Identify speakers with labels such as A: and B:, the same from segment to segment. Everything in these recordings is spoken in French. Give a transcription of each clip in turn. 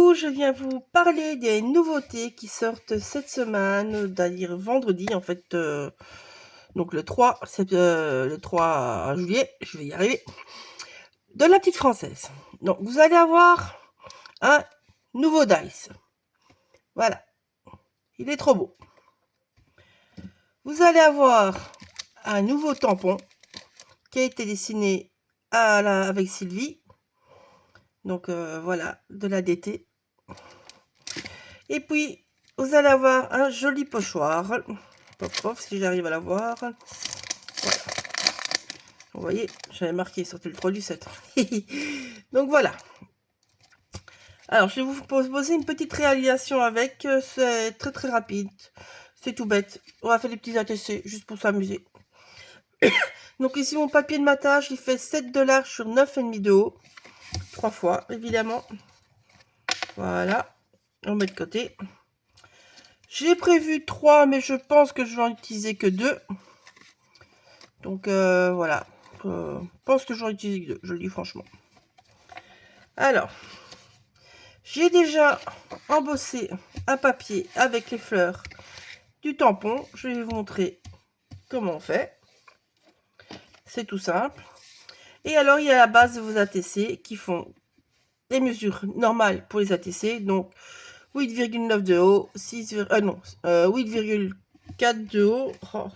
A: Coucou, je viens vous parler des nouveautés qui sortent cette semaine, c'est-à-dire vendredi en fait, donc le 3, le 3 juillet, je vais y arriver, de la petite française. Donc vous allez avoir un nouveau dice. Voilà, il est trop beau. Vous allez avoir un nouveau tampon qui a été dessiné avec Sylvie. Donc voilà, de la DT. Et puis, vous allez avoir un joli pochoir. Pop, pop, si j'arrive à l'avoir. Voilà. Vous voyez, j'avais marqué sur le 3 du 7. Donc voilà. Alors, je vais vous proposer une petite réalisation avec. C'est très très rapide. C'est tout bête. On va faire des petits ATC juste pour s'amuser. Donc ici, mon papier de matage, il fait 7 $ sur 9,5 de haut. 3 fois, évidemment. Voilà. On met de côté. J'ai prévu 3, mais je pense que je vais en utiliser que 2. Donc voilà. Je pense que je vais en utiliser que 2, je le dis franchement. Alors, j'ai déjà embossé un papier avec les fleurs du tampon. Je vais vous montrer comment on fait. C'est tout simple. Et alors, il y a la base de vos ATC qui font les mesures normales pour les ATC. Donc, 8,9 de haut, 8,4 de haut. Oh,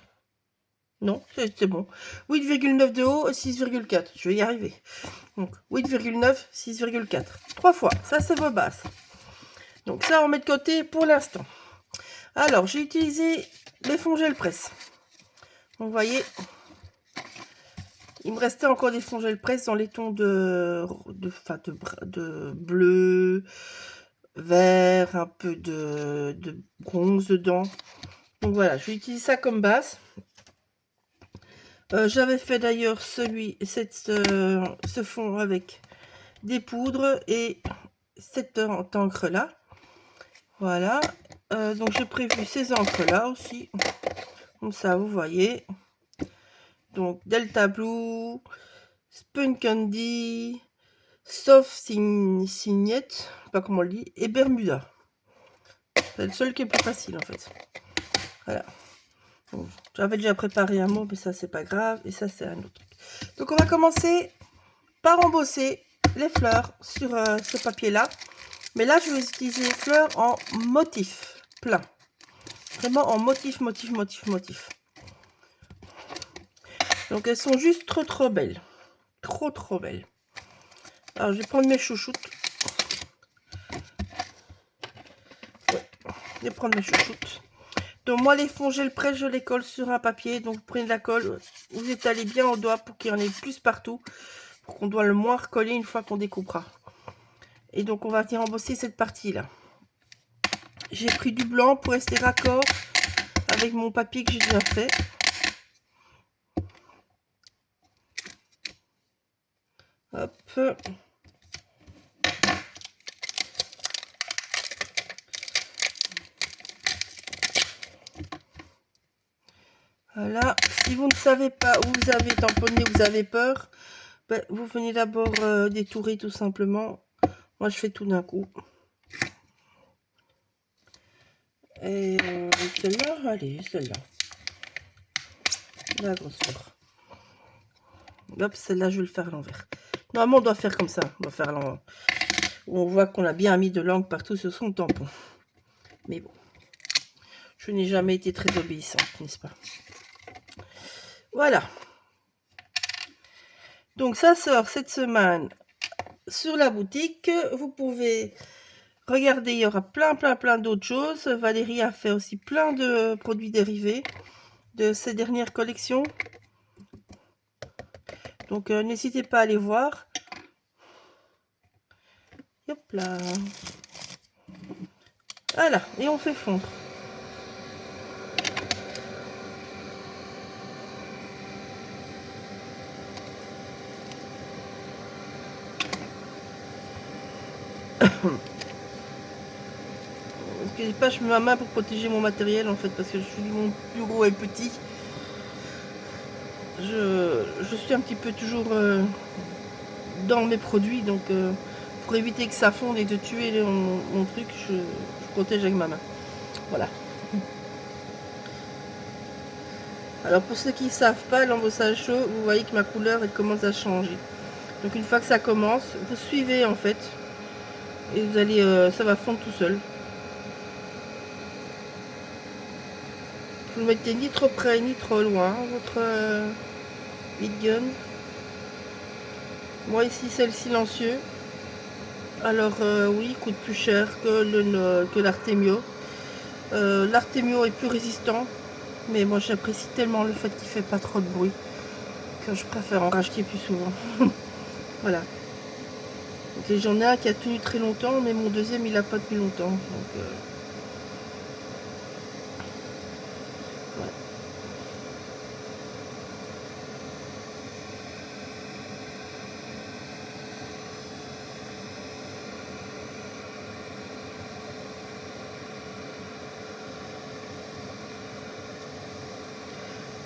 A: non, c'est bon. 8,9 de haut, 6,4. Je vais y arriver. Donc, 8,9, 6,4. 3 fois. Ça, c'est vos bases. Donc, ça, on met de côté pour l'instant. Alors, j'ai utilisé les fonds gel presse. Donc, vous voyez, il me restait encore des fonds gel presse dans les tons de bleu, vert, un peu de bronze dedans. Donc, voilà, je vais utiliser ça comme base. J'avais fait d'ailleurs ce fond avec des poudres et cette encre là. Voilà. Donc j'ai prévu ces encres là aussi. Comme ça, vous voyez. Donc Delta Blue, Spun Candy, Soft Signet, je sais pas comment on le dit, et Bermuda. C'est le seul qui est plus facile en fait. Voilà. J'avais déjà préparé un mot, mais ça c'est pas grave. Et ça c'est un autre truc. Donc on va commencer par embosser les fleurs sur ce papier là. Mais là je vais utiliser les fleurs en motif plein. Vraiment en motif. Donc elles sont juste trop belles. Trop belles. Alors je vais prendre mes chouchoutes. Ouais, je vais prendre mes chouchoutes. Donc moi les fonds gel presse, je les colle sur un papier. Donc vous prenez de la colle, vous étalez bien au doigt pour qu'il y en ait plus partout. Pour qu'on doit le moins recoller une fois qu'on découpera. Et donc on va venir embosser cette partie là. J'ai pris du blanc pour rester raccord avec mon papier que j'ai déjà fait. Hop. Voilà. Si vous ne savez pas où vous avez tamponné, vous avez peur, ben, vous venez d'abord détourer tout simplement. Moi, je fais tout d'un coup. Et celle-là, allez, celle-là. La grosseur. Hop, celle-là, je vais le faire à l'envers. Normalement, on doit faire comme ça. On va faire l'envers. On voit qu'on a bien mis de l'encre partout sur son tampon. Mais bon. Je n'ai jamais été très obéissante, n'est-ce pas? Voilà. Donc, ça sort cette semaine sur la boutique. Vous pouvez regarder, il y aura plein d'autres choses. Valérie a fait aussi plein de produits dérivés de ces dernières collections. Donc, n'hésitez pas à aller voir. Hop là. Voilà, et on fait fondre. Parce que pas, je mets ma main pour protéger mon matériel en fait, parce que mon bureau est petit. Je suis un petit peu toujours dans mes produits, donc pour éviter que ça fonde et de tuer mon truc, je protège avec ma main. Voilà. Alors pour ceux qui ne savent pas, l'embossage chaud, vous voyez que ma couleur elle commence à changer. Donc une fois que ça commence, vous suivez en fait. Et vous allez, ça va fondre tout seul. Vous ne mettez ni trop près ni trop loin, votre heat gun. Moi ici c'est le silencieux. Alors oui, il coûte plus cher que l'Artemio. L'Artemio est plus résistant. Mais moi j'apprécie tellement le fait qu'il fait pas trop de bruit que je préfère en racheter plus souvent. Voilà. Donc j'en ai un qui a tenu très longtemps, mais mon deuxième il a pas tenu longtemps. Donc, voilà.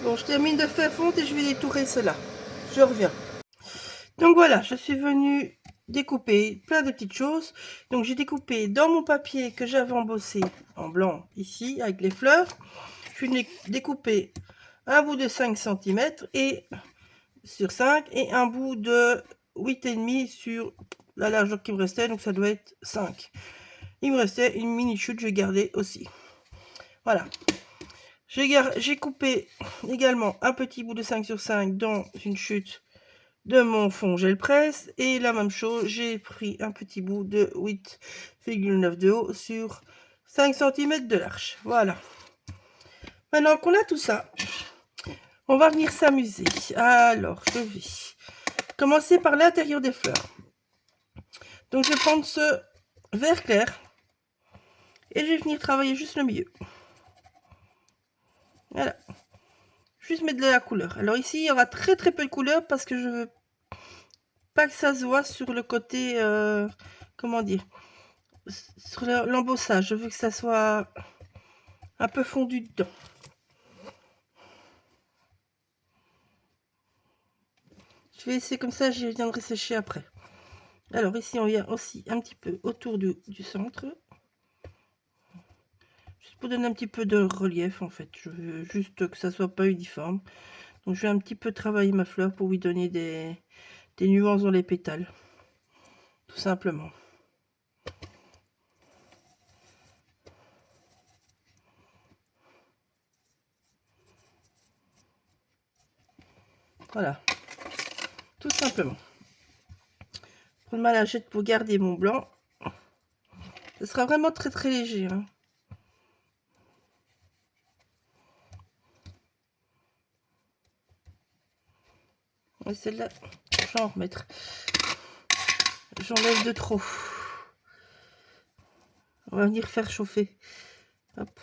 A: Bon, je termine de faire fondre et je vais détourer cela. Je reviens. Donc voilà, je suis venue découper plein de petites choses. Donc j'ai découpé dans mon papier que j'avais embossé en blanc ici avec les fleurs. Je suis découpé un bout de 5 cm et sur 5 et un bout de 8,5 sur la largeur qui me restait, donc ça doit être 5. Il me restait une mini chute, je vais garder aussi. Voilà. J'ai coupé également un petit bout de 5 sur 5 dans une chute de mon fond gel presse et la même chose, j'ai pris un petit bout de 8,9 de haut sur 5 cm de large. Voilà. Maintenant qu'on a tout ça, on va venir s'amuser. Alors, je vais commencer par l'intérieur des fleurs. Donc, je vais prendre ce vert clair et je vais venir travailler juste le milieu. Voilà. Juste mettre de la couleur. Alors ici, il y aura très peu de couleur parce que je veux pas que ça se voit sur le côté, comment dire, sur l'embossage. Je veux que ça soit un peu fondu dedans. Je vais essayer comme ça, j'y viendrai sécher après. Alors ici, on vient aussi un petit peu autour du centre. Juste pour donner un petit peu de relief en fait. Je veux juste que ça soit pas uniforme. Donc je vais un petit peu travailler ma fleur pour lui donner des nuances dans les pétales. Tout simplement. Voilà. Tout simplement. Prendre ma lingette pour garder mon blanc. Ce sera vraiment très léger. Hein. Et celle-là, je vais en remettre. J'enlève de trop. On va venir faire chauffer. Hop.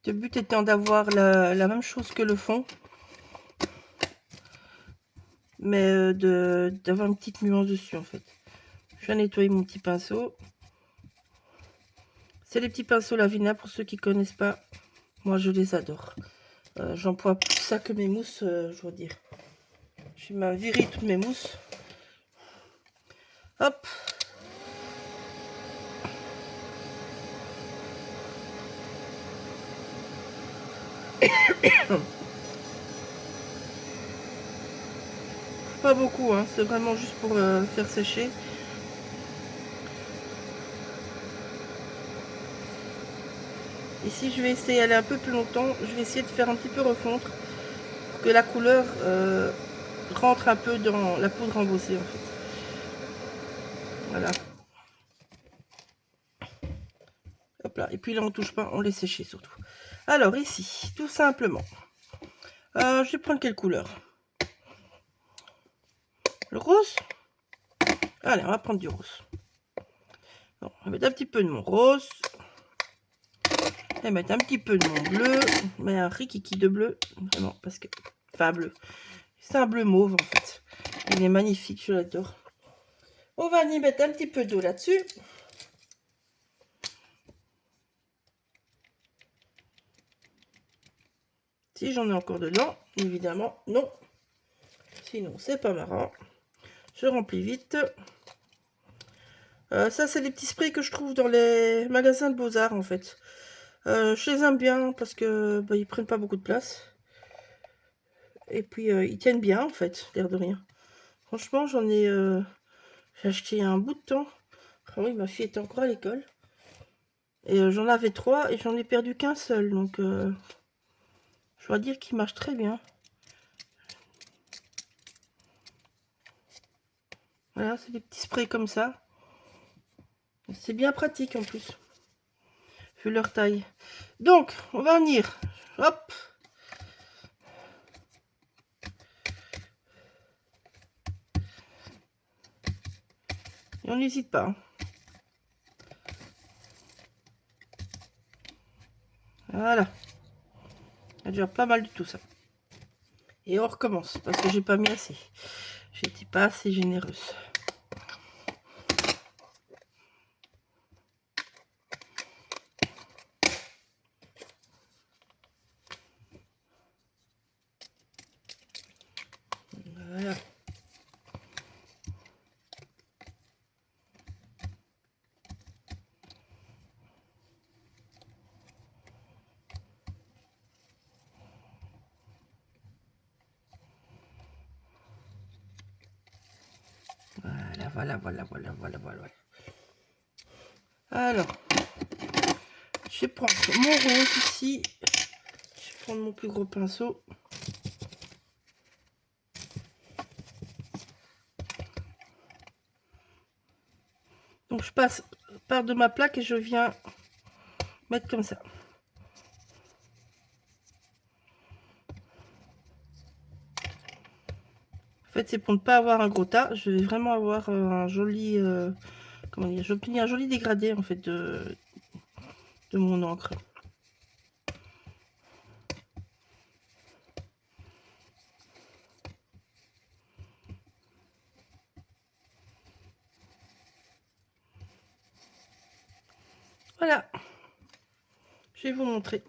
A: Le but étant d'avoir la même chose que le fond. Mais d'avoir une petite nuance dessus en fait. Je vais nettoyer mon petit pinceau. C'est les petits pinceaux Lavina pour ceux qui connaissent pas. Moi je les adore. J'emploie plus ça que mes mousses, je dois dire. Je m'a viré toutes mes mousses. Hop. Pas beaucoup, hein. C'est vraiment juste pour faire sécher. Ici, je vais essayer d'aller un peu plus longtemps. Je vais essayer de faire un petit peu refondre pour que la couleur rentre un peu dans la poudre embossée en fait. Voilà. Hop là. Et puis là, on touche pas, on laisse sécher surtout. Alors ici, tout simplement, je vais prendre quelle couleur? Le rose? Allez, on va prendre du rose. Bon, on va mettre un petit peu de mon rose. Et mettre un petit peu de mon bleu. Mais un rikiki de bleu. Vraiment, parce que... Enfin, bleu. C'est un bleu mauve, en fait. Il est magnifique, je l'adore. On va y mettre un petit peu d'eau là-dessus. Si j'en ai encore dedans, évidemment, non. Sinon, c'est pas marrant. Je remplis vite. Ça, c'est des petits sprays que je trouve dans les magasins de Beaux-Arts, en fait. Je les aime bien parce que bah, ils prennent pas beaucoup de place. Et puis, ils tiennent bien, en fait, l'air de rien. Franchement, j'en ai... j'ai acheté un bout de temps. Ah oui, ma fille était encore à l'école. Et j'en avais 3 et j'en ai perdu qu'un seul. Donc, je dois dire qu'il marche très bien. Voilà, c'est des petits sprays comme ça. C'est bien pratique en plus, vu leur taille. Donc, on va venir. Hop. Et on n'hésite pas. Voilà. Il y a déjà pas mal du tout ça. Et on recommence, parce que j'ai pas mis assez. J'étais pas assez généreuse. Voilà. Voilà. Alors, je vais prendre mon rose ici. Je vais prendre mon plus gros pinceau. Donc, je passe par de ma plaque et je viens mettre comme ça. En fait, c'est pour ne pas avoir un gros tas. Je vais vraiment avoir un joli... comment dire, j'obtiens un joli dégradé, en fait, de mon encre. Voilà. Je vais vous montrer.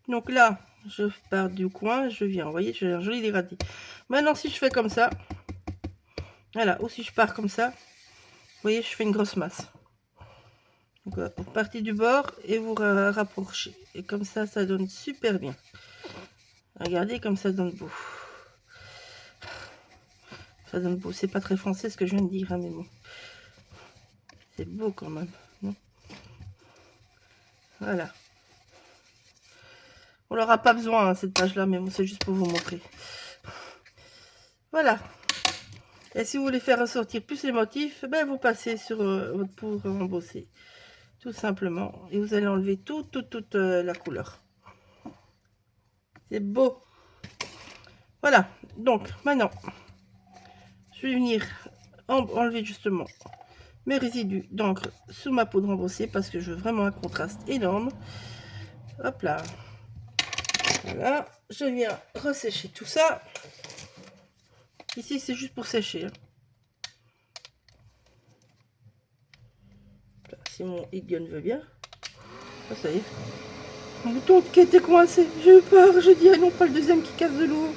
A: Donc là, je pars du coin, je viens, vous voyez, j'ai un joli dégradé. Maintenant, si je fais comme ça, voilà, ou si je pars comme ça, vous voyez, je fais une grosse masse. Donc, vous partez du bord et vous rapprochez. Et comme ça donne super bien. Regardez comme ça donne beau. Ça donne beau. C'est pas très français ce que je viens de dire, hein, mais bon. C'est beau quand même. Non, voilà. On n'aura pas besoin, hein, cette page-là, mais bon, c'est juste pour vous montrer. Voilà. Et si vous voulez faire ressortir plus les motifs, ben, vous passez sur votre poudre embossée. Tout simplement. Et vous allez enlever toute la couleur. C'est beau. Voilà. Donc, maintenant, je vais venir enlever justement mes résidus d'encre sur ma poudre embossée parce que je veux vraiment un contraste énorme. Hop là. Voilà. Je viens ressécher tout ça. Ici, c'est juste pour sécher. Hein. Si mon Egon veut bien. Ah, ça y est. Mon bouton qui était coincé. J'ai eu peur. J'ai dit, ah non, pas le deuxième qui casse de l'eau.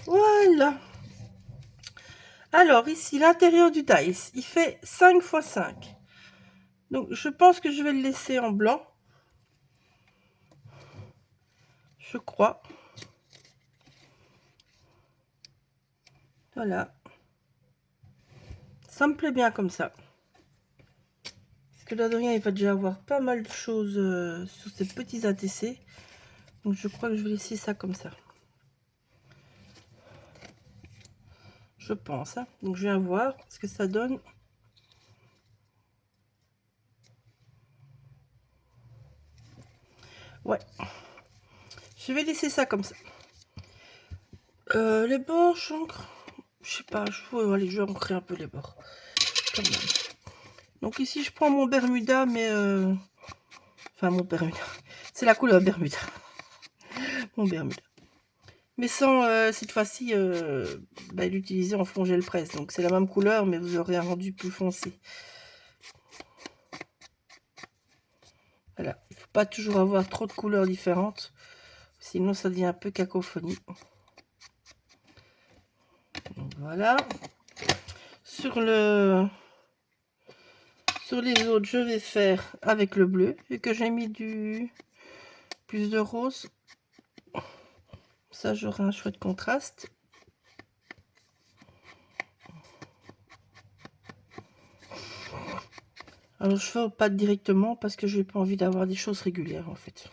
A: Voilà. Alors, ici, l'intérieur du dice, il fait 5 x 5. Donc, je pense que je vais le laisser en blanc. Je crois. Voilà. Ça me plaît bien comme ça. Parce que là de rien, il va déjà avoir pas mal de choses sur ces petits ATC. Donc, je crois que je vais laisser ça comme ça. Je pense. Hein. Donc, je viens voir ce que ça donne. Ouais. Je vais laisser ça comme ça. Les bords, j'encre. Je sais pas, allez, je vais ancrer un peu les bords. Quand même. Donc ici, je prends mon Bermuda, mais... Enfin, mon Bermuda. C'est la couleur Bermuda. mon Bermuda. Mais sans cette fois-ci l'utiliser en fond gel presse. Donc c'est la même couleur, mais vous aurez un rendu plus foncé. Voilà, il ne faut pas toujours avoir trop de couleurs différentes, sinon ça devient un peu cacophonie. Donc voilà. Sur les autres, je vais faire avec le bleu, vu que j'ai mis plus de rose. Ça, j'aurai un chouette contraste. Alors, je fais aux pattes directement parce que j'ai pas envie d'avoir des choses régulières, en fait.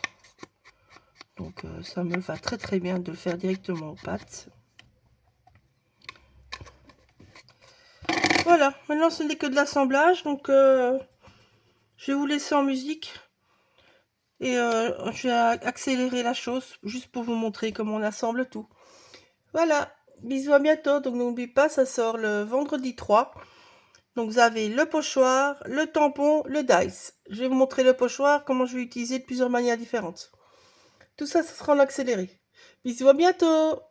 A: Donc, ça me va très très bien de le faire directement aux pattes. Voilà, maintenant, ce n'est que de l'assemblage. Donc, je vais vous laisser en musique. Et je vais accélérer la chose juste pour vous montrer comment on assemble tout. Voilà, bisous, à bientôt. Donc n'oubliez pas, ça sort le vendredi 3. Donc vous avez le pochoir, le tampon, le dice. Je vais vous montrer le pochoir, comment je vais l'utiliser de plusieurs manières différentes. Tout ça, ça sera en accéléré. Bisous, à bientôt.